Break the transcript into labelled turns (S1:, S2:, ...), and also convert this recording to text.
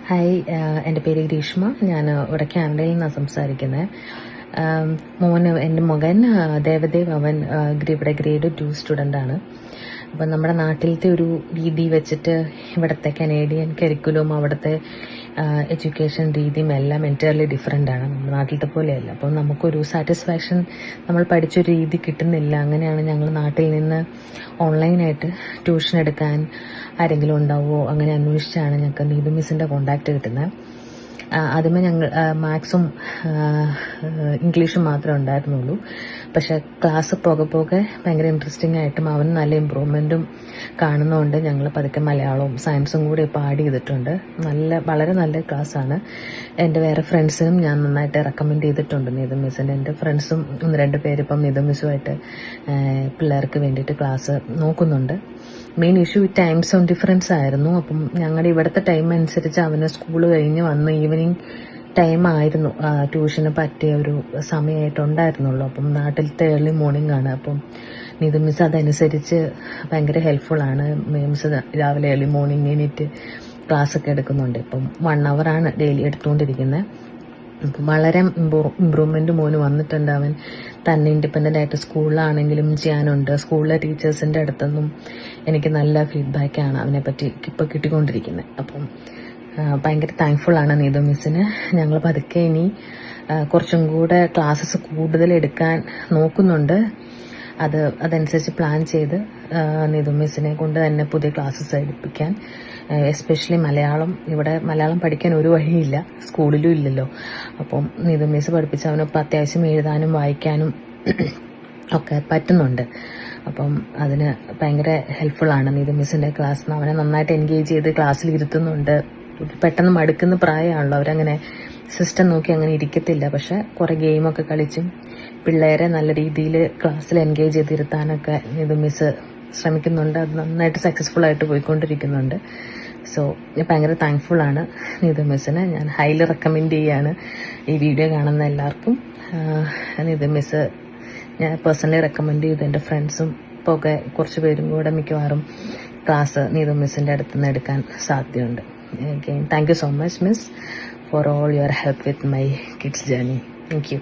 S1: Hi, എൻ്റെ പേര് ഗ്രീഷ്മ. ഞാൻ ഇവിടെ കാനഡയിൽ നിന്നാണ് സംസാരിക്കുന്നത്. എൻ്റെ മകൻ ദേവദേവ്, അവൻ ഇവിടെ ഗ്രേഡ് 2 സ്റ്റുഡൻ്റാണ്. അപ്പം നമ്മുടെ നാട്ടിലത്തെ ഒരു രീതി വെച്ചിട്ട് ഇവിടുത്തെ കനേഡിയൻ കരിക്കുലവും അവിടുത്തെ എഡ്യൂക്കേഷൻ രീതിയും എല്ലാം എൻറ്റയർലി ഡിഫറെൻ്റ് ആണ്. നമ്മുടെ നാട്ടിലത്തെ പോലെയല്ല. അപ്പം നമുക്കൊരു സാറ്റിസ്ഫാക്ഷൻ നമ്മൾ പഠിച്ചൊരു രീതി കിട്ടുന്നില്ല. അങ്ങനെയാണ് ഞങ്ങൾ നാട്ടിൽ നിന്ന് ഓൺലൈനായിട്ട് ട്യൂഷൻ എടുക്കാൻ ആരെങ്കിലും ഉണ്ടാവുമോ അങ്ങനെ അന്വേഷിച്ചാണ് ഞങ്ങൾക്ക് നീതു മിസ്സിൻ്റെ കോണ്ടാക്ട് കിട്ടുന്നത്. ആദ്യമേ ഞങ്ങൾ മാത്സും ഇംഗ്ലീഷും മാത്രമേ ഉണ്ടായിരുന്നുള്ളൂ. പക്ഷെ ക്ലാസ് പോകെ ഭയങ്കര ഇൻട്രസ്റ്റിംഗ് ആയിട്ടും അവന് നല്ല ഇമ്പ്രൂവ്മെൻറ്റും കാണുന്നതുകൊണ്ട് ഞങ്ങൾ പതുക്കെ മലയാളവും സയൻസും കൂടി ഇപ്പോൾ ആഡ് ചെയ്തിട്ടുണ്ട്. വളരെ നല്ല ക്ലാസ്സാണ്. എൻ്റെ വേറെ ഫ്രണ്ട്സിനും ഞാൻ നന്നായിട്ട് റെക്കമെൻഡ് ചെയ്തിട്ടുണ്ട് നീതു മിസ്സിൻ്റെ. എൻ്റെ ഫ്രണ്ട്സും 1-2 പേര് ഇപ്പം നീതു മിസ്സുമായിട്ട് പിള്ളേർക്ക് വേണ്ടിയിട്ട് ക്ലാസ് നോക്കുന്നുണ്ട്. Main issue time zone difference ആയിരുന്നു. അപ്പം ഞങ്ങളുടെ ഇവിടുത്തെ ടൈം അനുസരിച്ച് അവന് സ്കൂൾ കഴിഞ്ഞ് വന്ന് ഈവനിങ് ടൈം ആയിരുന്നു ട്യൂഷന് പറ്റിയ ഒരു സമയമായിട്ടുണ്ടായിരുന്നുള്ളൂ. അപ്പം നാട്ടിലത്തെ ഏർലി മോർണിംഗ് ആണ്. അപ്പം നീതു മിസ് അതനുസരിച്ച് ഭയങ്കര ഹെൽപ്ഫുള്ളാണ്. മിസ് രാവിലെ ഏർലി മോർണിംഗ് എണീറ്റ് ക്ലാസ് ഒക്കെ എടുക്കുന്നുണ്ട്. ഇപ്പം 1 hour ഡെയിലി എടുത്തുകൊണ്ടിരിക്കുന്നത്. അപ്പം വളരെ ഇമ്പ്രൂവ്മെന്റ് മോന് വന്നിട്ടുണ്ട്. അവൻ തന്നെ ഇൻഡിപെൻഡൻ്റ് ആയിട്ട് സ്കൂളിലാണെങ്കിലും ചെയ്യാനുണ്ട്. സ്കൂളിലെ ടീച്ചേഴ്സിൻ്റെ അടുത്തൊന്നും എനിക്ക് നല്ല ഫീഡ്ബാക്കാണ് അവനെപ്പറ്റി ഇപ്പോൾ കിട്ടിക്കൊണ്ടിരിക്കുന്നത്. അപ്പം ഭയങ്കര താങ്ക്ഫുള്ളാണ് നീതു മിസ്സിന്. ഞങ്ങൾ പതുക്കെ ഇനി കുറച്ചും കൂടെ ക്ലാസ്സസ് കൂടുതൽ എടുക്കാൻ നോക്കുന്നുണ്ട്. അതനുസരിച്ച് പ്ലാൻ ചെയ്ത് നീതു മിസ്സിനെ കൊണ്ട് തന്നെ പുതിയ ക്ലാസ്സസ് എടുപ്പിക്കാൻ, എസ്പെഷ്യലി മലയാളം. ഇവിടെ മലയാളം പഠിക്കാൻ ഒരു വഴിയില്ല, സ്കൂളിലും ഇല്ലല്ലോ. അപ്പം നീതു മിസ് പഠിപ്പിച്ച് അവനിപ്പോൾ അത്യാവശ്യം എഴുതാനും വായിക്കാനും ഒക്കെ പറ്റുന്നുണ്ട്. അപ്പം അതിന് ഭയങ്കര ഹെൽപ്ഫുള്ളാണ് നീതു മിസ്സിൻ്റെ ക്ലാസ്. അവനെ നന്നായിട്ട് എൻഗേജ് ചെയ്ത് ക്ലാസ്സിൽ ഇരുത്തുന്നുണ്ട്. പെട്ടെന്ന് മടുക്കുന്ന പ്രായമാണല്ലോ, അവരങ്ങനെ സിസ്റ്റം നോക്കി അങ്ങനെ ഇരിക്കത്തില്ല. പക്ഷെ കുറേ ഗെയിമൊക്കെ കളിച്ചും പിള്ളേരെ നല്ല രീതിയിൽ ക്ലാസ്സിൽ എൻഗേജ് ചെയ്തിരുത്താനൊക്കെ നീതു മിസ് ശ്രമിക്കുന്നുണ്ട്. അത് നന്നായിട്ട് സക്സസ്ഫുൾ ആയിട്ട് പോയിക്കൊണ്ടിരിക്കുന്നുണ്ട്. സോ ഭയങ്കര താങ്ക്ഫുള്ളാണ് നീതു മിസ്സിന്. ഞാൻ ഹൈലി റെക്കമെൻഡ് ചെയ്യാണ് ഈ വീഡിയോ കാണുന്ന എല്ലാവർക്കും. നീതു മിസ് ഞാൻ പേഴ്സണലി റെക്കമെൻഡ് ചെയ്തു. എൻ്റെ ഫ്രണ്ട്സും ഇപ്പോൾ ഒക്കെ കുറച്ച് പേരും കൂടെ മിക്കവാറും ക്ലാസ് നീതു മിസ്സിൻ്റെ അടുത്ത് നിന്ന് എടുക്കാൻ സാധ്യതയുണ്ട്. Again, thank you so much, Miss, for all your help with my kids' journey. Thank you.